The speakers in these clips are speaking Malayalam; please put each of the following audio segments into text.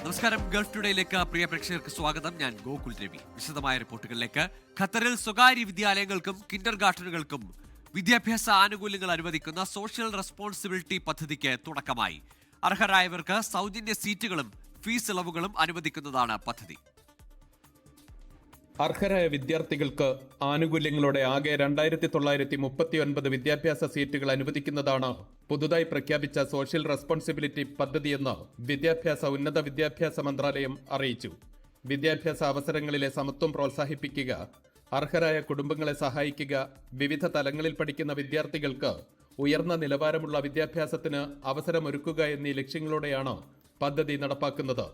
നമസ്കാരം. ഗൾഫ് ടുഡേയിലേക്ക് പ്രിയ പ്രേക്ഷകർക്ക് സ്വാഗതം. ഞാൻ ഗോകുൽ രവി. വിശദമായ റിപ്പോർട്ടുകളിലേക്ക്. ഖത്തറിൽ സ്വകാര്യ വിദ്യാലയങ്ങൾക്കും കിൻഡർ ഗാർട്ടനുകൾക്കും വിദ്യാഭ്യാസ ആനുകൂല്യങ്ങൾ അനുവദിക്കുന്ന സോഷ്യൽ റെസ്പോൺസിബിലിറ്റി പദ്ധതിക്ക് തുടക്കമായി. അർഹരായവർക്ക് സൗജന്യ സീറ്റുകളും ഫീസ് ഇളവുകളും അനുവദിക്കുന്നതാണ് പദ്ധതി. അർഹരായ വിദ്യാർത്ഥികൾക്ക് ആനുകൂല്യങ്ങളോടെ ആകെ 2939 വിദ്യാഭ്യാസ സീറ്റുകൾ അനുവദിക്കുന്നതാണ് പുതുതായി പ്രഖ്യാപിച്ച സോഷ്യൽ റെസ്പോൺസിബിലിറ്റി പദ്ധതിയെന്ന് ഉന്നത വിദ്യാഭ്യാസ മന്ത്രാലയം അറിയിച്ചു. വിദ്യാഭ്യാസ അവസരങ്ങളിലെ സമത്വം പ്രോത്സാഹിപ്പിക്കുക, അർഹരായ കുടുംബങ്ങളെ സഹായിക്കുക, വിവിധ തലങ്ങളിൽ പഠിക്കുന്ന വിദ്യാർത്ഥികൾക്ക് ഉയർന്ന നിലവാരമുള്ള വിദ്യാഭ്യാസത്തിന് അവസരമൊരുക്കുക എന്നീ ലക്ഷ്യങ്ങളോടെയാണ് പദ്ധതി നടപ്പാക്കുന്നത്.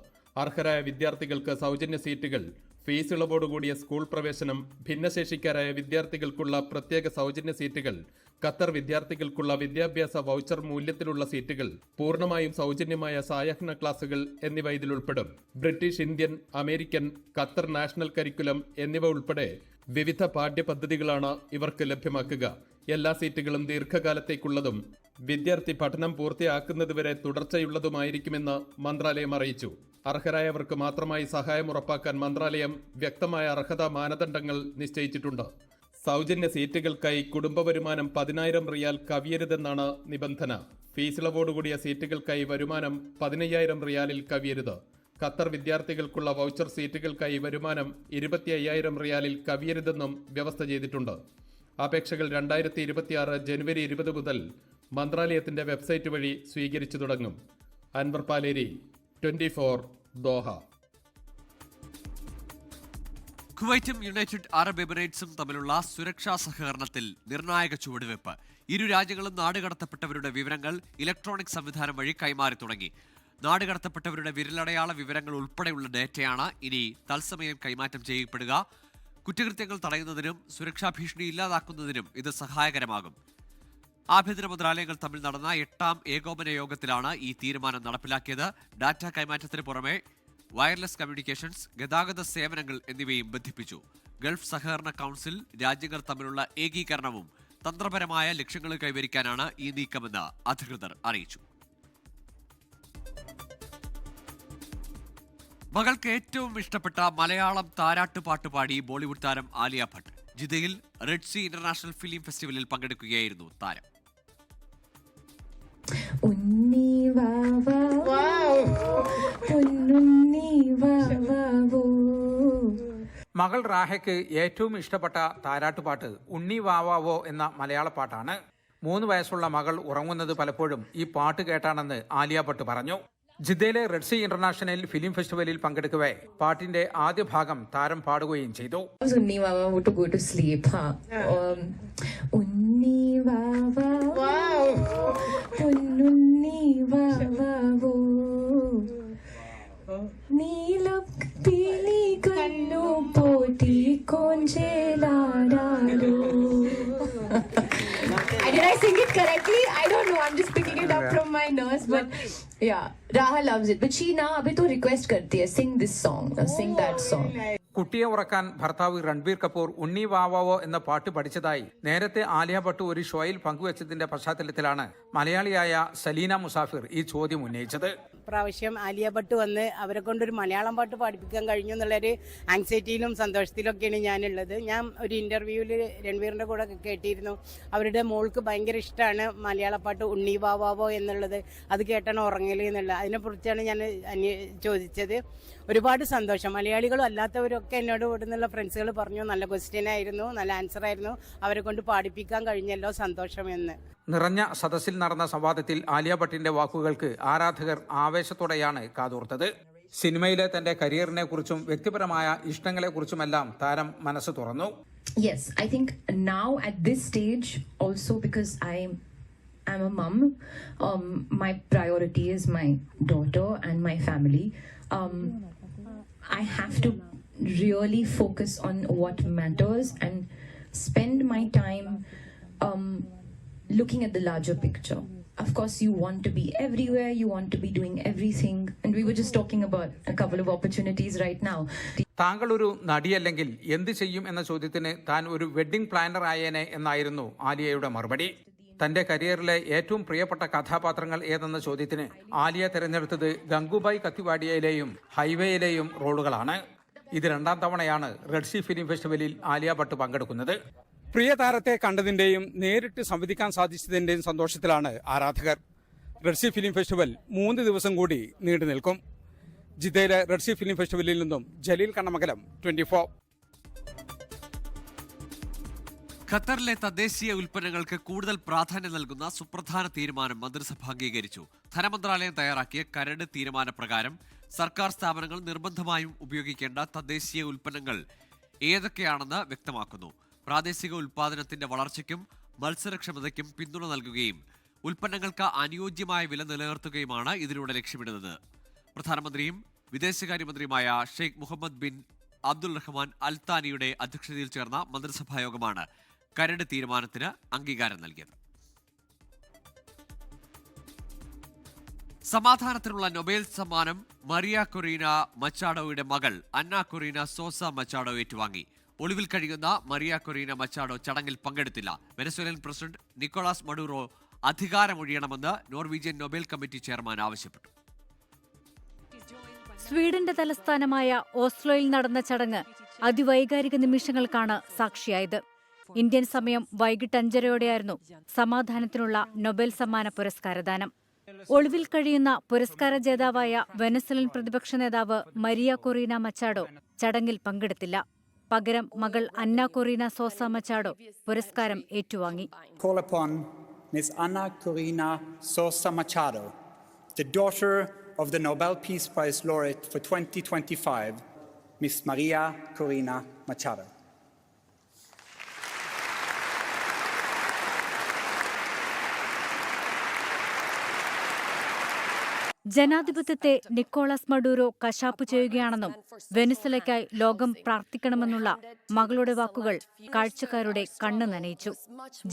അർഹരായ വിദ്യാർത്ഥികൾക്ക് സൗജന്യ സീറ്റുകൾ, ഫീസ് ഇളവോടുകൂടിയ സ്കൂൾ പ്രവേശനം, ഭിന്നശേഷിക്കാരായ വിദ്യാർത്ഥികൾക്കുള്ള പ്രത്യേക സൗജന്യ സീറ്റുകൾ, ഖത്തർ വിദ്യാർത്ഥികൾക്കുള്ള വിദ്യാഭ്യാസ വൗച്ചർ മൂല്യത്തിലുള്ള സീറ്റുകൾ, പൂർണ്ണമായും സൗജന്യമായ സായാഹ്ന ക്ലാസുകൾ എന്നിവ ഇതിൽ ഉൾപ്പെടും. British, Indian, American, Qatar national curriculum എന്നിവ ഉൾപ്പെടെ വിവിധ പാഠ്യപദ്ധതികളാണ് ഇവർക്ക് ലഭ്യമാക്കുക. എല്ലാ സീറ്റുകളും ദീർഘകാലത്തേക്കുള്ളതും വിദ്യാർത്ഥി പഠനം പൂർത്തിയാക്കുന്നതുവരെ തുടർച്ചയുള്ളതുമായിരിക്കുമെന്ന് മന്ത്രാലയം അറിയിച്ചു. അർഹരായവർക്ക് മാത്രമായി സഹായം ഉറപ്പാക്കാൻ മന്ത്രാലയം വ്യക്തമായ അർഹതാ മാനദണ്ഡങ്ങൾ നിശ്ചയിച്ചിട്ടുണ്ട്. സൗജന്യ സീറ്റുകൾക്കായി കുടുംബ വരുമാനം 10,000 റിയാൽ കവിയരുതെന്നാണ് നിബന്ധന. ഫീസ് ഇളവോടുകൂടിയ സീറ്റുകൾക്കായി വരുമാനം 15,000 റിയാലിൽ കവിയരുത്. ഖത്തർ വിദ്യാർത്ഥികൾക്കുള്ള വൗച്ചർ സീറ്റുകൾക്കായി വരുമാനം 25,000 റിയാലിൽ കവിയരുതെന്നും വ്യവസ്ഥ ചെയ്തിട്ടുണ്ട്. അപേക്ഷകൾ 2026 ജനുവരി 20 മുതൽ മന്ത്രാലയത്തിന്റെ വെബ്സൈറ്റ് വഴി സ്വീകരിച്ചു തുടങ്ങും. അൻവർ പാലേരി, 24 ദോഹ. കുവൈറ്റും യുണൈറ്റഡ് അറബ് എമിറേറ്റ്സും തമ്മിലുള്ള സുരക്ഷാ സഹകരണത്തിൽ നിർണായക ചുവടുവെപ്പ്. ഇരു രാജ്യങ്ങളും നാടുകടത്തപ്പെട്ടവരുടെ വിവരങ്ങൾ ഇലക്ട്രോണിക് സംവിധാനം വഴി കൈമാറി തുടങ്ങി. നാടുകടത്തപ്പെട്ടവരുടെ വിരലടയാള വിവരങ്ങൾ ഉൾപ്പെടെയുള്ള ഡേറ്റയാണ് ഇനി തത്സമയം കൈമാറ്റം ചെയ്യപ്പെടുക. കുറ്റകൃത്യങ്ങൾ തടയുന്നതിനും സുരക്ഷാ ഭീഷണി ഇല്ലാതാക്കുന്നതിനും ഇത് സഹായകരമാകും. ആഭ്യന്തര മന്ത്രാലയങ്ങൾ തമ്മിൽ നടന്ന 8ാം ഏകോപന യോഗത്തിലാണ് ഈ തീരുമാനം നടപ്പിലാക്കിയത്. ഡാറ്റ കൈമാറ്റത്തിന് പുറമെ വയർലെസ് കമ്മ്യൂണിക്കേഷൻസ്, ഗതാഗത സേവനങ്ങൾ എന്നിവയും ബന്ധിപ്പിച്ചു. ഗൾഫ് സഹകരണ കൗൺസിൽ രാജ്യങ്ങൾ തമ്മിലുള്ള ഏകീകരണവും തന്ത്രപരമായ ലക്ഷ്യങ്ങൾ കൈവരിക്കാനാണ് ഈ നീക്കമെന്ന് അധികൃതർ അറിയിച്ചു. മകൾക്ക് ഏറ്റവും ഇഷ്ടപ്പെട്ട മലയാളം താരാട്ടുപാട്ട് പാടി ബോളിവുഡ് താരം ആലിയ ഭട്ട്. ജിദ്ദയിൽ റെഡ് സീ ഇന്റർനാഷണൽ ഫിലിം ഫെസ്റ്റിവലിൽ പങ്കെടുക്കുകയായിരുന്നു താരം. മകൾ റാഹയ്ക്ക് ഏറ്റവും ഇഷ്ടപ്പെട്ട താരാട്ടുപാട്ട് ഉണ്ണി വാവാവോ എന്ന മലയാള പാട്ടാണ്. 3 വയസ്സുള്ള മകൾ ഉറങ്ങുന്നത് പലപ്പോഴും ഈ പാട്ട് കേട്ടാണെന്ന് ആലിയ ഭട്ട് പറഞ്ഞു. ജിദ്ദയിലെ റെഡ് സീ ഇന്റർനാഷണൽ ഫിലിം ഫെസ്റ്റിവലിൽ പങ്കെടുക്കവേ പാട്ടിന്റെ ആദ്യ ഭാഗം താരം പാടുകയും ചെയ്തു. Did I sing it correctly? I don't know. I'm just picking it up from my nurse. But yeah, Raha loves it. But she now abhi to request karti hai, sing this song, sing that song. കുട്ടിയെ ഉറക്കാൻ ഭർത്താവ് രൺബീർ കപൂർ ഉണ്ണി വാവാവോ എന്ന പാട്ട് പഠിച്ചതായി നേരത്തെ ആലിയ ഭട്ട് ഒരു ഷോയിൽ പങ്കുവച്ചതിന്റെ പശ്ചാത്തലത്തിലാണ് മലയാളിയായ സലീന മുസാഫിർ ഈ ചോദ്യം ഉന്നയിച്ചത്. പ്രാവശ്യം ആലിയ ഭട്ട് വന്ന് അവരെ കൊണ്ടൊരു മലയാളം പാട്ട് പഠിപ്പിക്കാൻ കഴിഞ്ഞു എന്നുള്ളൊരു ആങ്സൈറ്റിയിലും സന്തോഷത്തിലൊക്കെയാണ് ഞാനുള്ളത്. ഞാൻ ഒരു ഇന്റർവ്യൂവിൽ രൺവീറിന്റെ കൂടെ കേട്ടിരുന്നു. അവരുടെ മോൾക്ക് ഭയങ്കര ഇഷ്ടമാണ് മലയാള പാട്ട് ഉണ്ണി വാവാവോ എന്നുള്ളത്. അത് കേട്ടാണ് ഉറങ്ങല് എന്നുള്ളത്. അതിനെക്കുറിച്ചാണ് ഞാൻ ചോദിച്ചത്. ഒരുപാട് സന്തോഷം. മലയാളികളും അല്ലാത്തവരൊക്കെ എന്നോട് കൂടുന്നുള്ള ഫ്രണ്ട്സുകൾ പറഞ്ഞു നല്ല ക്വസ്റ്റ്യൻ ആയിരുന്നു, നല്ല ആൻസർ ആയിരുന്നു, അവരെ കൊണ്ട് പാടിപ്പിക്കാൻ കഴിഞ്ഞല്ലോ, സന്തോഷമെന്ന്. നിറഞ്ഞ സദസ്സിൽ നടന്ന സംവാദത്തിൽ ആലിയ ഭട്ടിന്റെ വാക്കുകൾക്ക് ആരാധകർ ആവേശത്തോടെയാണ് കാതോർത്തത്. സിനിമയിലെ തന്റെ കരിയറിനെ കുറിച്ചും വ്യക്തിപരമായ ഇഷ്ടങ്ങളെ കുറിച്ചുമെല്ലാം താരം മനസ്സ് തുറന്നു. Yes, I think now at this stage also because I'm a mum, my priority is my daughter and my family. I have to really focus on what matters and spend my time looking at the larger picture. Of course, you want to be everywhere, you want to be doing everything, and we were just talking about a couple of opportunities right now. താങ്കൾ ഒരു നടിയല്ലെങ്കിൽ എന്ത് ചെയ്യും എന്ന ചോദ്യത്തിന് താൻ ഒരു വെഡ്ഡിംഗ് പ്ലാനർ ആയേനെ എന്നായിരുന്നു ആലിയയുടെ മറുപടി. തന്റെ കരിയറിലെ ഏറ്റവും പ്രിയപ്പെട്ട കഥാപാത്രങ്ങൾ ഏതെന്ന ചോദ്യത്തിന് ആലിയ തിരഞ്ഞെടുത്തത് ഗംഗൂബായ് കത്തിവാടിയയിലെയും ഹൈവേയിലെയും റോളുകളാണ്. ഇത് 2ാം തവണയാണ് റെഡ് സീ ഫിലിം ഫെസ്റ്റിവലിൽ ആലിയ ഭട്ട് പങ്കെടുക്കുന്നത്. പ്രിയ താരത്തെ കണ്ടതിന്റെയും നേരിട്ട് സംവദിക്കാൻ സാധിച്ചതിന്റെയും സന്തോഷത്തിലാണ് ആരാധകർ. റെഡ് സീ ഫിലിം ഫെസ്റ്റിവൽ 3 ദിവസം കൂടി നീണ്ടു നിൽക്കും. ജിദ്ദയിലെ റെഡ് സീ ഫിലിം ഫെസ്റ്റിവലിൽ നിന്നും ജലീൽ കണ്ണമംഗലം, 24. ഖത്തറിലെ തദ്ദേശീയ ഉൽപ്പന്നങ്ങൾക്ക് കൂടുതൽ പ്രാധാന്യം നൽകുന്ന സുപ്രധാന തീരുമാനം മന്ത്രിസഭ അംഗീകരിച്ചു. ധനമന്ത്രാലയം തയ്യാറാക്കിയ കരട് തീരുമാനപ്രകാരം സർക്കാർ സ്ഥാപനങ്ങൾ നിർബന്ധമായും ഉപയോഗിക്കേണ്ട തദ്ദേശീയ ഉൽപ്പന്നങ്ങൾ ഏതൊക്കെയാണെന്ന് വ്യക്തമാക്കുന്നു. പ്രാദേശിക ഉൽപ്പാദനത്തിന്റെ വളർച്ചയ്ക്കും മത്സരക്ഷമതയ്ക്കും പിന്തുണ നൽകുകയും ഉൽപ്പന്നങ്ങൾക്ക് അനുയോജ്യമായ വില നിലനിർത്തുകയുമാണ് ഇതിലൂടെ ലക്ഷ്യമിടുന്നത്. പ്രധാനമന്ത്രിയും വിദേശകാര്യമന്ത്രിയുമായ ഷെയ്ഖ് മുഹമ്മദ് ബിൻ അബ്ദുൾ റഹ്മാൻ അൽ താനിയുടെ അധ്യക്ഷതയിൽ ചേർന്ന മന്ത്രിസഭാ യോഗമാണ് കരട് തീരുമാനത്തിന് അംഗീകാരം നൽകിയത്. സമാധാനത്തിനുള്ള നൊബേൽ സമ്മാനം മറിയ കൊറീന മച്ചാഡോയുടെ മകൾ അന്ന കൊറീന സോസ മച്ചാഡോ ഏറ്റുവാങ്ങി. ഒളിവിൽ കഴിയുന്ന മറിയ കൊറീന മച്ചാഡോ ചടങ്ങിൽ പങ്കെടുത്തില്ല. വെനസ്വേലൻ പ്രസിഡന്റ് നിക്കോളാസ് മഡൂറോ അധികാരമൊഴിയണമെന്ന് നോർവീജിയൻ നൊബേൽ കമ്മിറ്റി ചെയർമാൻ ആവശ്യപ്പെട്ടു. സ്വീഡന്റെ തലസ്ഥാനമായ ഓസ്ലോയിൽ നടന്ന ചടങ്ങ് അതിവൈകാരിക നിമിഷങ്ങൾക്കാണ് സാക്ഷിയായത്. ഇന്ത്യൻ സമയം വൈകിട്ട് 5:30 സമാധാനത്തിനുള്ള നൊബേൽ സമ്മാന പുരസ്കാരദാനം. ഒളിവിൽ കഴിയുന്ന പുരസ്കാര ജേതാവായ വെനസ്വലൻ പ്രതിപക്ഷ നേതാവ് മരിയ കൊറീന മച്ചാഡോ ചടങ്ങിൽ പങ്കെടുത്തില്ല. പകരം മകൾ അന്ന കൊറീന സോസ മച്ചാഡോ പുരസ്കാരം ഏറ്റുവാങ്ങി. Ms. Anna Corina Sosa Machado, the daughter of the Nobel Peace Prize laureate for 2025, Ms. Maria Corina Machado. ജനാധിപത്യത്തെ നിക്കോളാസ് മഡൂറോ കശാപ്പ് ചെയ്യുകയാണെന്നും വെനസ്വലയ്ക്കായി ലോകം പ്രാർത്ഥിക്കണമെന്നുള്ള മകളുടെ വാക്കുകൾ കാഴ്ചക്കാരുടെ കണ്ണ് നനയിച്ചു.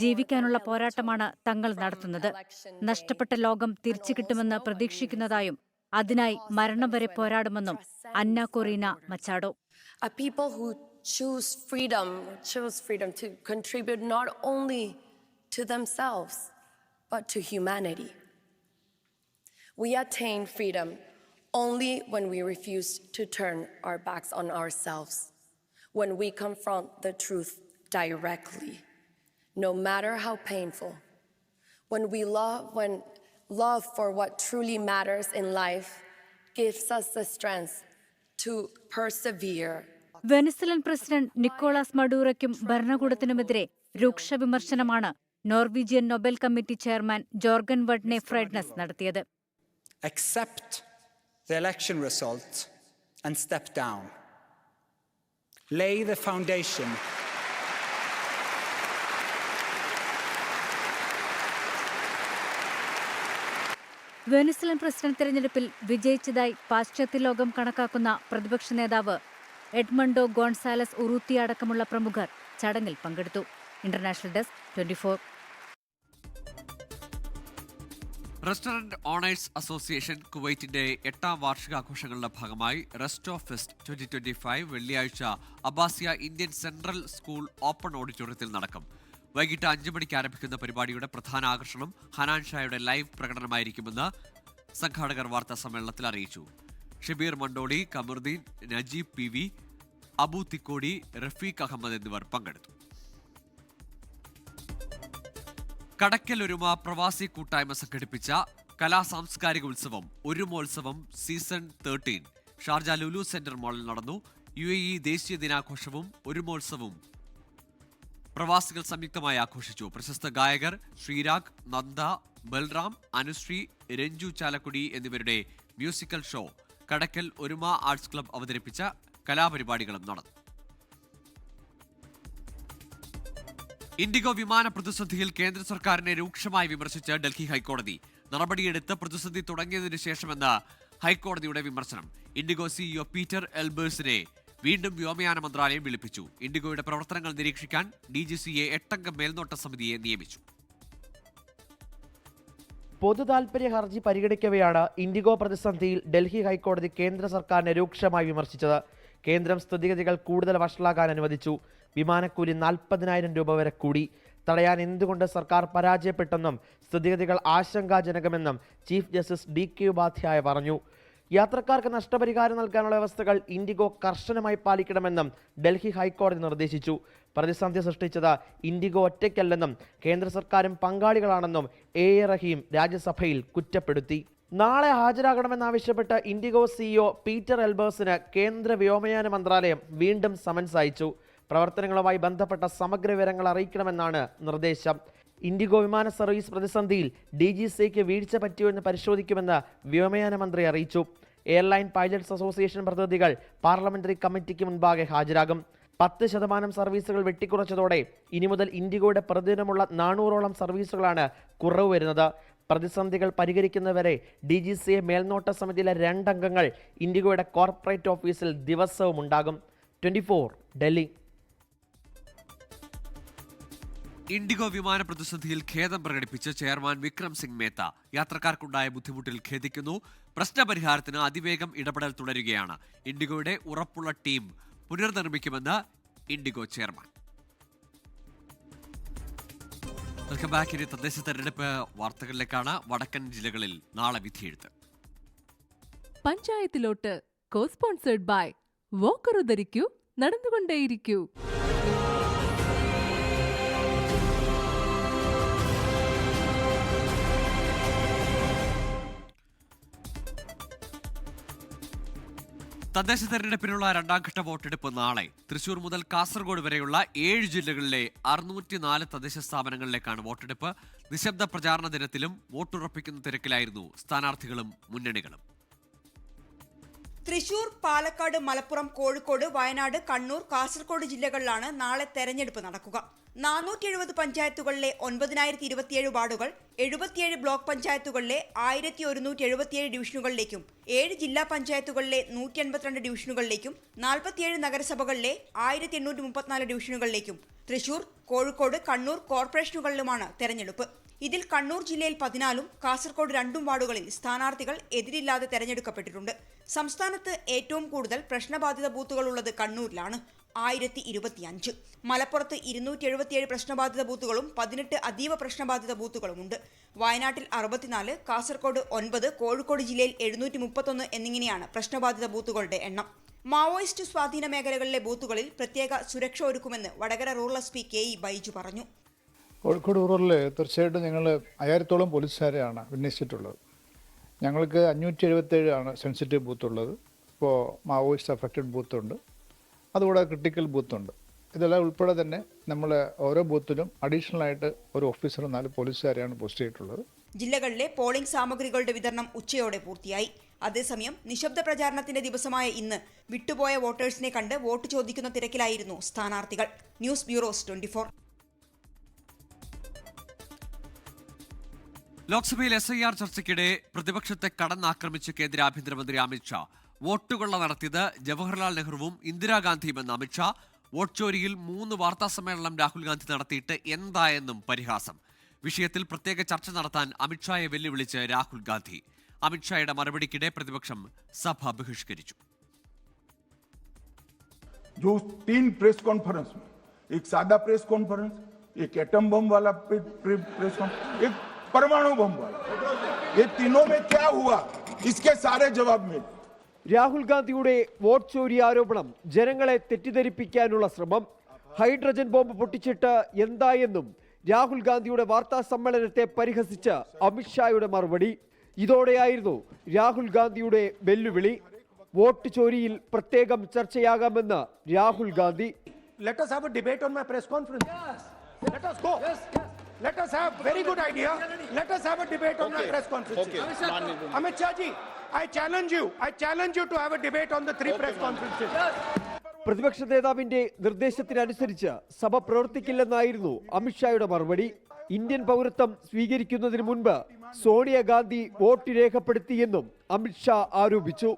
ജീവിക്കാനുള്ള പോരാട്ടമാണ് തങ്ങൾ നടത്തുന്നത്. നഷ്ടപ്പെട്ട ലോകം തിരിച്ചു കിട്ടുമെന്ന് പ്രതീക്ഷിക്കുന്നതായും അതിനായി മരണം വരെ പോരാടുമെന്നും അന്ന Corina Machado. choose freedom to contribute not only to themselves but to humanity. We attain freedom only when we refuse to turn our backs on ourselves, when we confront the truth directly, no matter how painful, when love for what truly matters in life gives us the strength to persevere. Venezuelan president Nicolas മഡൂറോയ്ക്കും ഭരണകൂടത്തിനുമെതിരെ രൂക്ഷ വിമർശനമാണ് Norwegian Nobel committee chairman Jorgen Watne Frydnes നടത്തിയത്. Accept the election result and step down. Lay the foundation. Venezuelan president തെരഞ്ഞെടുപ്പിൽ വിജയിച്ചതായി പാശ്ചാത്യ ലോകം കണക്കാക്കുന്ന പ്രതിപക്ഷ നേതാവ് എഡ്മണ്ടോ ഗോൺസാലസ് ഉറൂത്തി അടക്കമുള്ള പ്രമുഖർ ചടങ്ങിൽ പങ്കെടുത്തു. International desk, 24. Restaurant owners association കുവൈറ്റിന്റെ 8ാം വാർഷികാഘോഷങ്ങളുടെ ഭാഗമായി റെസ്റ്റോ ഫെസ്റ്റ് 2025 വെള്ളിയാഴ്ച Abbasiya Indian central school open ഓഡിറ്റോറിയത്തിൽ നടക്കും. വൈകിട്ട് 5 മണിക്ക് ആരംഭിക്കുന്ന പരിപാടിയുടെ പ്രധാന ആകർഷണം ഹനാൻ ഷായുടെ ലൈവ് പ്രകടനമായിരിക്കുമെന്ന് സംഘാടകർ വാർത്താ സമ്മേളനത്തിൽ അറിയിച്ചു. ഷബീർ മണ്ടോളി, കമറുദ്ദീൻ, നജീബ് PV, അബു തിക്കോടി, റഫീഖ് അഹമ്മദ് എന്നിവർ പങ്കെടുത്തു. കടക്കൽ ഒരുമ പ്രവാസി കൂട്ടായ്മ സംഘടിപ്പിച്ച കലാസാംസ്കാരിക ഉത്സവം ഒരുമോത്സവം സീസൺ 13 ഷാർജ ലുലു സെന്റർ മാളിൽ നടന്നു. UAE ദേശീയ ദിനാഘോഷവും ഒരുമോത്സവവും പ്രവാസികൾ സംയുക്തമായി ആഘോഷിച്ചു. പ്രശസ്ത ഗായകർ ശ്രീരാഗ്, നന്ദ, ബൽറാം, അനുശ്രീ, രഞ്ജു ചാലക്കുടി എന്നിവരുടെ മ്യൂസിക്കൽ ഷോ, കടക്കൽ ഒരുമ ആർട്സ് ക്ലബ് അവതരിപ്പിച്ച കലാപരിപാടികളും നടന്നു. ഇൻഡിഗോ വിമാന പ്രതിസന്ധിയിൽ കേന്ദ്ര സർക്കാരിനെ രൂക്ഷമായി വിമർശിച്ച് ഡൽഹി ഹൈക്കോടതി. നടപടിയെടുത്ത് പ്രതിസന്ധി തുടങ്ങിയതിനു ശേഷമെന്ന് ഹൈക്കോടതിയുടെ വിമർശനം. ഇൻഡിഗോ CEO പീറ്റർ എൽബേഴ്സിനെ വീണ്ടും വ്യോമയാന മന്ത്രാലയം വിളിപ്പിച്ചു. ഇൻഡിഗോയുടെ പ്രവർത്തനങ്ങൾ നിരീക്ഷിക്കാൻ DGCA 8-അംഗ മേൽനോട്ട സമിതിയെ നിയമിച്ചു. പൊതുതാൽപര്യ ഹർജി പരിഗണിക്കവെയാണ് ഇൻഡിഗോ പ്രതിസന്ധിയിൽ ഡൽഹി ഹൈക്കോടതി കേന്ദ്ര സർക്കാരിനെ രൂക്ഷമായി വിമർശിച്ചത്. കേന്ദ്രം സ്ഥിതിഗതികൾ കൂടുതൽ വഷളാകാൻ അനുവദിച്ചു. വിമാനക്കൂലി 40,000 രൂപ വരെ കൂടി. തടയാൻ എന്തുകൊണ്ട് സർക്കാർ പരാജയപ്പെട്ടെന്നും സ്ഥിതിഗതികൾ ആശങ്കാജനകമെന്നും ചീഫ് ജസ്റ്റിസ് DK ഉപാധ്യായ പറഞ്ഞു. യാത്രക്കാർക്ക് നഷ്ടപരിഹാരം നൽകാനുള്ള വ്യവസ്ഥകൾ ഇൻഡിഗോ കർശനമായി പാലിക്കണമെന്നും ഡൽഹി ഹൈക്കോടതി നിർദ്ദേശിച്ചു. പ്രതിസന്ധി സൃഷ്ടിച്ചത് ഇൻഡിഗോ ഒറ്റയ്ക്കല്ലെന്നും കേന്ദ്ര സർക്കാരും പങ്കാളികളാണെന്നും A.A. റഹീം രാജ്യസഭയിൽ കുറ്റപ്പെടുത്തി. നാളെ ഹാജരാകണമെന്നാവശ്യപ്പെട്ട് ഇൻഡിഗോ CEO പീറ്റർ എൽബേഴ്സിന് കേന്ദ്ര വ്യോമയാന മന്ത്രാലയം വീണ്ടും സമൻസ് അയച്ചു. പ്രവർത്തനങ്ങളുമായി ബന്ധപ്പെട്ട സമഗ്ര വിവരങ്ങൾ അറിയിക്കണമെന്നാണ് നിർദ്ദേശം. ഇൻഡിഗോ വിമാന സർവീസ് പ്രതിസന്ധിയിൽ DGCക്ക് വീഴ്ച പറ്റിയോ എന്ന് പരിശോധിക്കുമെന്ന് വ്യോമയാന മന്ത്രി അറിയിച്ചു. എയർലൈൻ പൈലറ്റ്സ് അസോസിയേഷൻ പ്രതിനിധികൾ പാർലമെന്ററി കമ്മിറ്റിക്ക് മുൻപാകെ ഹാജരാകും. 10% സർവീസുകൾ വെട്ടിക്കുറച്ചതോടെ ഇനി മുതൽ ഇൻഡിഗോയുടെ പ്രതിദിനമുള്ള 400ഓളം സർവീസുകളാണ് കുറവ് വരുന്നത്. പ്രതിസന്ധികൾ പരിഹരിക്കുന്നവരെ DGCA മേൽനോട്ട സമിതിയിലെ 2 അംഗങ്ങൾ ഇൻഡിഗോയുടെ കോർപ്പറേറ്റ് ഓഫീസിൽ ദിവസവും ഉണ്ടാകും. 24 ഡൽഹി. ഇൻഡിഗോ വിമാന പ്രതിസന്ധിയിൽ ഖേദം പ്രകടിപ്പിച്ച് ചെയർമാൻ വിക്രം സിംഗ് മേത്ത യാത്രക്കാർക്കുണ്ടായ ബുദ്ധിമുട്ടിൽ ഖേദിക്കുന്നു. പ്രശ്നപരിഹാരത്തിന് അതിവേഗം ഇടപെടൽ തുടരുകയാണ്. ഇൻഡിഗോയുടെ ഉറപ്പുള്ള ടീം പുനർനിർമ്മിക്കുമെന്ന് ഇൻഡിഗോ ചെയർമാൻ. Welcome back. ഇനി തദ്ദേശ തെരഞ്ഞെടുപ്പ് വാർത്തകളിലേക്കാണ്. വടക്കൻ ജില്ലകളിൽ നാളെ വിധിയെഴുത്ത്. പഞ്ചായത്തിലോട്ട് കോ സ്പോൺസേഡ് ബൈ വോക്കർ ധരിക്കൂ, നടന്നുകൊണ്ടേയിരിക്കൂ. തദ്ദേശ തെരഞ്ഞെടുപ്പിനുള്ള 2ാം ഘട്ട വോട്ടെടുപ്പ് നാളെ. തൃശൂർ മുതൽ കാസർഗോഡ് വരെയുള്ള 7 ജില്ലകളിലെ 604 തദ്ദേശ സ്ഥാപനങ്ങളിലേക്കാണ് വോട്ടെടുപ്പ്. നിശബ്ദ പ്രചാരണ ദിനത്തിലും വോട്ടുറപ്പിക്കുന്ന തിരക്കിലായിരുന്നു സ്ഥാനാർത്ഥികളും മുന്നണികളും. തൃശൂർ, പാലക്കാട്, മലപ്പുറം, കോഴിക്കോട്, വയനാട്, കണ്ണൂർ, കാസർഗോഡ് ജില്ലകളിലാണ് നാളെ തെരഞ്ഞെടുപ്പ് നടക്കുക. 470 പഞ്ചായത്തുകളിലെ 9027 വാർഡുകൾ, 77 ബ്ലോക്ക് പഞ്ചായത്തുകളിലെ 1177 ഡിവിഷനുകളിലേക്കും 7 ജില്ലാ പഞ്ചായത്തുകളിലെ 182 ഡിവിഷനുകളിലേക്കും 47 നഗരസഭകളിലെ 1834 ഡിവിഷനുകളിലേക്കും തൃശൂർ, കോഴിക്കോട്, കണ്ണൂർ കോർപ്പറേഷനുകളിലുമാണ് തെരഞ്ഞെടുപ്പ്. ഇതിൽ കണ്ണൂർ ജില്ലയിൽ 14ഉം കാസർഗോഡ് 2 വാർഡുകളിൽ സ്ഥാനാർത്ഥികൾ എതിരില്ലാതെ തെരഞ്ഞെടുക്കപ്പെട്ടിട്ടുണ്ട്. സംസ്ഥാനത്ത് ഏറ്റവും കൂടുതൽ പ്രശ്നബാധിത ബൂത്തുകളുള്ളത് കണ്ണൂരിലാണ്, 1025. മലപ്പുറത്ത് 277 പ്രശ്നബാധിത ബൂത്തുകളും 18 അതീവ പ്രശ്നബാധിത ബൂത്തുകളുമുണ്ട്. വയനാട്ടിൽ 64, കാസർഗോഡ് 9, കോഴിക്കോട് ജില്ലയിൽ 731 എന്നിങ്ങനെയാണ് പ്രശ്നബാധിത ബൂത്തുകളുടെ എണ്ണം. മാവോയിസ്റ്റ് സ്വാധീന മേഖലകളിലെ ബൂത്തുകളിൽ പ്രത്യേക സുരക്ഷ ഒരുക്കുമെന്ന് Vadakara rural SP KE Baiju പറഞ്ഞു. കോഴിക്കോട് റൂറലിൽ തീർച്ചയായിട്ടും ഞങ്ങൾ 1000ഓളം പോലീസുകാരെയാണ് വിന്യസിച്ചിട്ടുള്ളത്. ഞങ്ങൾക്ക് 577 ആണ് സെൻസിറ്റീവ് ബൂത്തുള്ളത്. ഇപ്പോൾ മാവോയിസ്റ്റ് അഫക്റ്റഡ് ബൂത്തുണ്ട്, അതുകൂടാതെ ക്രിട്ടിക്കൽ ബൂത്തുണ്ട്. ഇതെല്ലാം ഉൾപ്പെടെ തന്നെ നമ്മൾ ഓരോ ബൂത്തിലും അഡീഷണൽ ആയിട്ട് ഒരു ഓഫീസർ 4 പോലീസുകാരെയാണ് പോസ്റ്റ് ചെയ്തിട്ടുള്ളത്. ജില്ലകളിലെ പോളിംഗ് സാമഗ്രികളുടെ വിതരണം ഉച്ചയോടെ പൂർത്തിയായി. അതേസമയം നിശബ്ദ പ്രചാരണത്തിന്റെ ദിവസമായ ഇന്ന് വിട്ടുപോയ വോട്ടേഴ്സിനെ കണ്ട് വോട്ട് ചോദിക്കുന്ന തിരക്കിലായിരുന്നു സ്ഥാനാർത്ഥികൾ. News bureau 24. ലോക്സഭയിൽ SIR ചർച്ചയ്ക്കിടെ പ്രതിപക്ഷത്തെ കടന്നാക്രമിച്ച് കേന്ദ്ര ആഭ്യന്തരമന്ത്രി അമിത്ഷാ. വോട്ടുകൊള്ള നടത്തിയത് ജവഹർലാൽ നെഹ്റുവും ഇന്ദിരാഗാന്ധിയുമെന്ന് അമിത്ഷാ. വോട്ട് ചോരിയിൽ 3 വാർത്താ സമ്മേളനം രാഹുൽ ഗാന്ധി നടത്തിയിട്ട് എന്തായെന്നും പരിഹാസം. വിഷയത്തിൽ പ്രത്യേക ചർച്ച നടത്താൻ അമിത്ഷായെ വെല്ലുവിളിച്ച് രാഹുൽ ഗാന്ധി. അമിത്ഷായുടെ മറുപടിക്കിടെ പ്രതിപക്ഷം സഭ ബഹിഷ്കരിച്ചു. जो 3 प्रेस कॉन्फ्रेंस में, एक सादा प्रेस कॉन्फ्रेंस, एक एटम बम वाला प्रेस कॉन्फ्रेंस, एक परमाणु बम वाला, ये तीनों में क्या हुआ, इसके सारे जवाब मिले. രാഹുൽ ഗാന്ധിയുടെ വോട്ട് ചോരി ആരോപണം ജനങ്ങളെ തെറ്റിദ്ധരിപ്പിക്കാനുള്ള ശ്രമം. ഹൈഡ്രജൻ ബോംബ് പൊട്ടിച്ചിട്ട് എന്തായെന്നും രാഹുൽ ഗാന്ധിയുടെ വാർത്താ സമ്മേളനത്തെ പരിഹസിച്ച് അമിത്ഷായുടെ മറുപടി. ഇതോടെയായിരുന്നു രാഹുൽ ഗാന്ധിയുടെ വെല്ലുവിളി. വോട്ട് ചോരിയിൽ പ്രത്യേകം ചർച്ചയാകാമെന്ന് Rahul Gandhi. Let us have a debate on my press conference. Yes. Let us go. Yes. Let us have very good idea. Let us have a debate on my press conference. Okay. Amit Shah ji, I challenge you to have a debate on the 3 press conferences. പ്രതിപക്ഷ നേതാവിന്റെ നിർദ്ദേശത്തിനനുസരിച്ച് സഭ പ്രവർത്തിക്കില്ലെന്നായിരുന്നു അമിത്ഷായുടെ മറുപടി. ഇന്ത്യൻ പൗരത്വം സ്വീകരിക്കുന്നതിന് മുൻപ് സോണിയാഗാന്ധി വോട്ട് രേഖപ്പെടുത്തിയെന്നും അമിത്ഷാ ആരോപിച്ചു.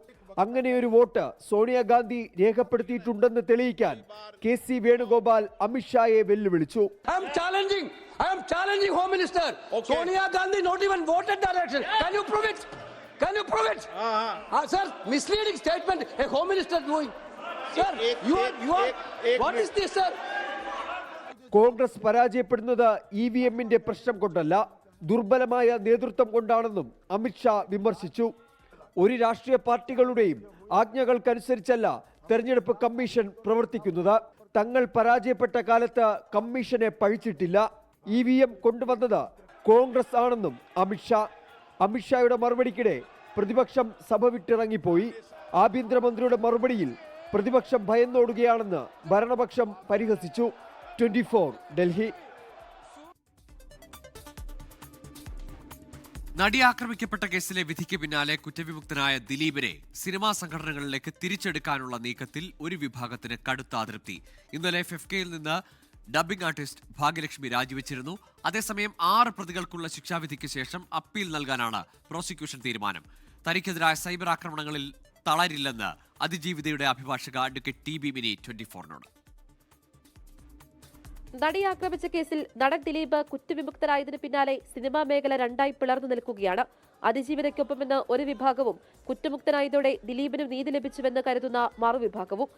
അങ്ങനെയൊരു വോട്ട് സോണിയാഗാന്ധി രേഖപ്പെടുത്തിയിട്ടുണ്ടെന്ന് തെളിയിക്കാൻ KC വേണുഗോപാൽ അമിത്ഷായെ വെല്ലുവിളിച്ചു. I am challenging Home Minister. Okay. Sonia Gandhi not even voted that election. Can you prove it? Sir, misleading statement a Home Minister doing. Sir, you are what is this, sir? Congress പരാജയപ്പെടുന്നത് EVM-ന്റെ പ്രശ്നം കൊണ്ടല്ല, ദുർബലമായ നേതൃത്വം കൊണ്ടാണെന്നും അമിത്ഷാ വിമർശിച്ചു. ഒരു രാഷ്ട്രീയ പാർട്ടികളുടെയും ആജ്ഞകൾക്കനുസരിച്ചല്ല തെരഞ്ഞെടുപ്പ് കമ്മീഷൻ പ്രവർത്തിക്കുന്നത്. തങ്ങൾ പരാജയപ്പെട്ട കാലത്ത് കമ്മീഷനെ പഴിച്ചിട്ടില്ല. EVM കൊണ്ടുവന്നത് കോൺഗ്രസ് ആണെന്നും അമിത്ഷായുടെ മറുപടിക്കിടെ പ്രതിപക്ഷം സഭ വിട്ടിറങ്ങിപ്പോയി. ആഭ്യന്തരമന്ത്രിയുടെ മറുപടിയിൽ പ്രതിപക്ഷം ഭയന്നോടുകയാണെന്ന് ഭരണപക്ഷം പരിഹസിച്ചു. 24 ഡൽഹി. നടി ആക്രമിക്കപ്പെട്ട കേസിലെ വിധിക്ക് പിന്നാലെ കുറ്റവിമുക്തനായ ദിലീപിനെ സിനിമാ സംഘടനകളിലേക്ക് തിരിച്ചെടുക്കാനുള്ള നീക്കത്തിൽ ഒരു വിഭാഗത്തിന് കടുത്ത അതൃപ്തി. ഇന്നലെ FFKയിൽ നിന്ന് ഡബ്ബിംഗ് ആർട്ടിസ്റ്റ് ഭാഗ്യലക്ഷ്മി രാജിവെച്ചിരുന്നു. അതേസമയം 6 പ്രതികൾക്കുള്ള ശിക്ഷാവിധിക്ക് ശേഷം അപ്പീൽ നൽകാനാണ് പ്രോസിക്യൂഷൻ തീരുമാനം. തനിക്കെതിരായ സൈബർ ആക്രമണങ്ങളിൽ തളരില്ലെന്ന് അതിജീവിതയുടെ അഭിഭാഷക അഡ്വക്കേറ്റ് TB മിനി 24നോട്. നടി ആക്രമിച്ച കേസിൽ നടൻ ദിലീപ് കുറ്റവിമുക്തരായതിനു പിന്നാലെ സിനിമാ മേഖല രണ്ടായി പിളർന്നു നിൽക്കുകയാണ്. അതിജീവിതയ്ക്കൊപ്പമെന്ന് ഒരു വിഭാഗവും കുറ്റമുക്തനായതോടെ ദിലീപിനും നീതി ലഭിച്ചുവെന്ന് കരുതുന്ന മറുവിഭാഗവും.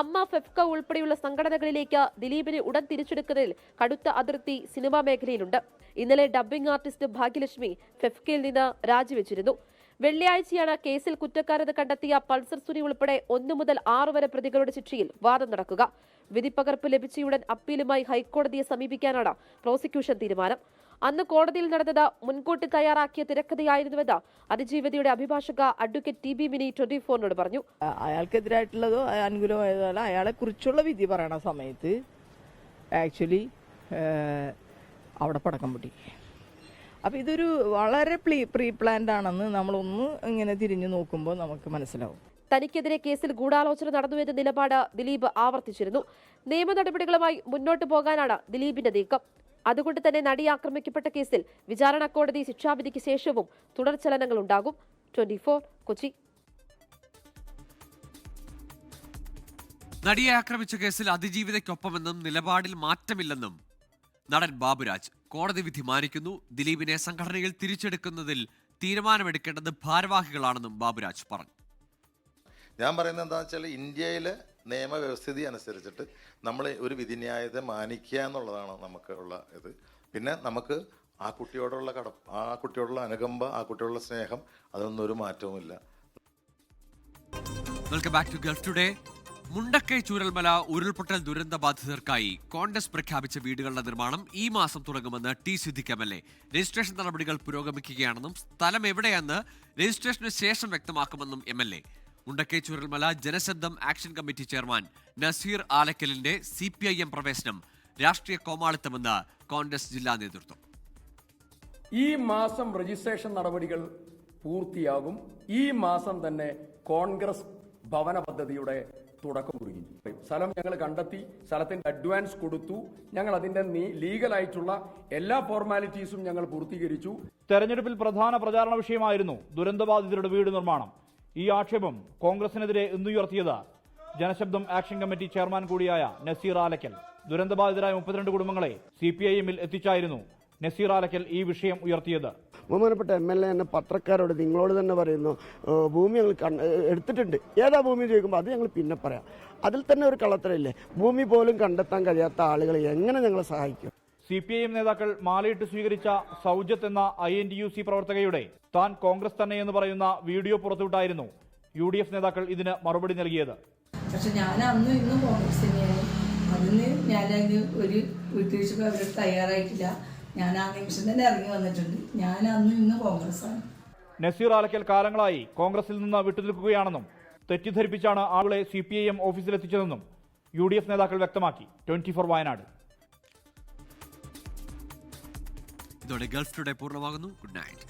അമ്മ, ഫെഫ്ക ഉൾപ്പെടെയുള്ള സംഘടനകളിലേക്ക് ദിലീപിനെ ഉടൻ തിരിച്ചെടുക്കുന്നതിൽ കടുത്ത അതിർത്തി സിനിമാ മേഖലയിലുണ്ട്. ഇന്നലെ ഡബ്ബിംഗ് ആർട്ടിസ്റ്റ് ഭാഗ്യലക്ഷ്മി FFKയിൽ നിന്ന് രാജിവെച്ചിരുന്നു. വെള്ളിയാഴ്ചയാണ് കേസിൽ കുറ്റക്കാരെന്ന് കണ്ടെത്തിയ പൾസർ സുനി ഉൾപ്പെടെ 1 മുതൽ 6 വരെ പ്രതികളുടെ ശിക്ഷയിൽ വാദം നടക്കുക. വിധിപ്പകർപ്പ് ലഭിച്ചയുടൻ അപ്പീലുമായി ഹൈക്കോടതിയെ സമീപിക്കാനാണ് പ്രോസിക്യൂഷൻ തീരുമാനം. അന്ന് കോടതിയിൽ നടന്നത് മുൻകൂട്ടി തയ്യാറാക്കിയ തിരക്കഥയായിരുന്നുവെന്ന് അതിജീവിതയുടെ അഭിഭാഷക അഡ്വക്കേറ്റ് TB മിനി 24നോട് പറഞ്ഞു. അയാൾക്കെതിരായിട്ടുള്ളതോ അനുകൂലമായതോ അയാളെ കുറിച്ചുള്ള വിധി പറയണ സമയത്ത് ആക്ച്വലി അവിടെ പടക്കം പൊട്ടി. അപ്പം ഇതൊരു വളരെ പ്രീ പ്ലാൻഡ് ആണെന്ന് നമ്മളൊന്ന് ഇങ്ങനെ തിരിഞ്ഞു നോക്കുമ്പോൾ നമുക്ക് മനസ്സിലാവും. തനിക്കെതിരെ കേസിൽ ഗൂഢാലോചന നടന്നുവെന്ന നിലപാട് ദിലീപ് ആവർത്തിച്ചിരുന്നു. നിയമ നടപടികളുമായി മുന്നോട്ടു പോകാനാണ് ദിലീപിന്റെ നീക്കം. അതുകൊണ്ട് തന്നെ നടി ആക്രമിക്കപ്പെട്ട കേസിൽ വിചാരണ കോടതി ശിക്ഷാവിധിക്ക് ശേഷവും തുടർചലനങ്ങൾ ഉണ്ടാകും. 24 കൊച്ചി. നടിയെ ആക്രമിച്ച കേസിൽ അതിജീവിതയ്ക്കൊപ്പമെന്നും നിലപാടിൽ മാറ്റമില്ലെന്നും നടൻ ബാബുരാജ്. കോടതി വിധി മാനിക്കുന്നു. ദിലീപിനെ സംഘടനയിൽ തിരിച്ചെടുക്കുന്നതിൽ തീരുമാനമെടുക്കേണ്ടത് ഭാരവാഹികളാണെന്നും ബാബുരാജ് പറഞ്ഞു. ഞാൻ പറയുന്നത് എന്താണെന്ന് വെച്ചാൽ ഇന്ത്യയിലെ നിയമവ്യവസ്ഥിതി അനുസരിച്ചിട്ട് നമ്മൾ ഒരു വിധിന്യായത്തെ മാനിക്കുക എന്നുള്ളതാണ് നമുക്ക് ഉള്ള ഇത്. പിന്നെ നമുക്ക് ആ കുട്ടിയോടുള്ള അനുകമ്പ, ആ കുട്ടിയോടുള്ള സ്നേഹം, അതൊന്നും ഒരു മാറ്റവുമില്ല. Welcome back to Gulf today. Mundakkai Chooralmala ഉരുൾപൊട്ടൽ ദുരന്ത ബാധിതർക്കായി കോൺഗ്രസ് പ്രഖ്യാപിച്ച വീടുകളുടെ നിർമ്മാണം ഈ മാസം തുടങ്ങുമെന്ന് T. സിദ്ദിഖ് MLA. രജിസ്ട്രേഷൻ നടപടികൾ പുരോഗമിക്കുകയാണെന്നും സ്ഥലം എവിടെയെന്ന് രജിസ്ട്രേഷന് ശേഷം വ്യക്തമാക്കുമെന്നും MLA. Mundakkai Chooralmala Janashabdam action committee chairman Naseer ആലക്കലിന്റെ CPIM പ്രവേശനം രാഷ്ട്രീയ കോമാളിത്തമെന്ന് കോൺഗ്രസ് ജില്ലാ നേതൃത്വം. ഈ മാസം രജിസ്ട്രേഷൻ നടപടികൾ പൂർത്തിയാകും. ഈ മാസം തന്നെ കോൺഗ്രസ് ഭവന പദ്ധതിയുടെ തുടക്കം കുറിക്കും. സ്ഥലം ഞങ്ങൾ കണ്ടെത്തി, സ്ഥലത്തിന്റെ അഡ്വാൻസ് കൊടുത്തു. ഞങ്ങൾ അതിന്റെ ലീഗലായിട്ടുള്ള എല്ലാ ഫോർമാലിറ്റീസും ഞങ്ങൾ പൂർത്തീകരിച്ചു. തെരഞ്ഞെടുപ്പിൽ പ്രധാന പ്രചാരണ വിഷയമായിരുന്നു ദുരന്തബാധിതരുടെ വീട് നിർമ്മാണം. ഈ ആക്ഷേപം കോൺഗ്രസിനെതിരെ ഇന്നുയർത്തിയത് ജനശബ്ദം ആക്ഷൻ കമ്മിറ്റി ചെയർമാൻ കൂടിയായ നസീർ ആലക്കൽ. ദുരന്തബാധിതരായ 32 കുടുംബങ്ങളെ CPIM-ൽ എത്തിച്ചായിരുന്നു നസീർ ആലക്കൽ ഈ വിഷയം ഉയർത്തിയത്. ബഹുമാനപ്പെട്ട MLA എന്നെ പത്രക്കാരോട് നിങ്ങളോട് തന്നെ പറയുന്നു, ഭൂമി ഞങ്ങൾ എടുത്തിട്ടുണ്ട്, ഏതാ ഭൂമി ചോദിക്കുമ്പോൾ അത് ഞങ്ങൾ പിന്നെ പറയാം. അതിൽ തന്നെ ഒരു കള്ളത്തരമില്ലേ? ഭൂമി പോലും കണ്ടെത്താൻ കഴിയാത്ത ആളുകളെ എങ്ങനെ ഞങ്ങളെ സഹായിക്കും? CPIM നേതാക്കൾ മാലയിട്ട് സ്വീകരിച്ച സൗജത്ത് എന്ന INTUC പ്രവർത്തകയുടെ താൻ കോൺഗ്രസ് തന്നെയെന്ന് പറയുന്ന വീഡിയോ പുറത്തുവിട്ടായിരുന്നു UDF നേതാക്കൾ ഇതിന് മറുപടി നൽകിയത്. പക്ഷെ ഞാൻ അന്നും ഇന്നും കോൺഗ്രസ് തന്നെയാണ്. അതിന് ഞാനതിന് ഒരു വിട്ടുവീഴ്ച അവർക്ക് തയ്യാറായിട്ടില്ല. ഞാൻ ആ നിമിഷം തന്നെ ഇറങ്ങി വന്നിട്ടുണ്ട്. ഞാൻ അന്നും ഇന്നും കോൺഗ്രസ്സാണ്. നസീർ ആലക്കൽ കാലങ്ങളായി കോൺഗ്രസിൽ നിന്ന് വിട്ടുനിൽക്കുകയാണെന്നും തെറ്റിദ്ധരിപ്പിച്ചാണ് ആളുകളെ CPIM ഓഫീസിലെത്തിച്ചതെന്നും UDF നേതാക്കൾ വ്യക്തമാക്കി. 24 വയനാട്. ഇതോടെ ഗൾഫ് ടുഡേ പൂർണ്ണമാകുന്നു. Good night.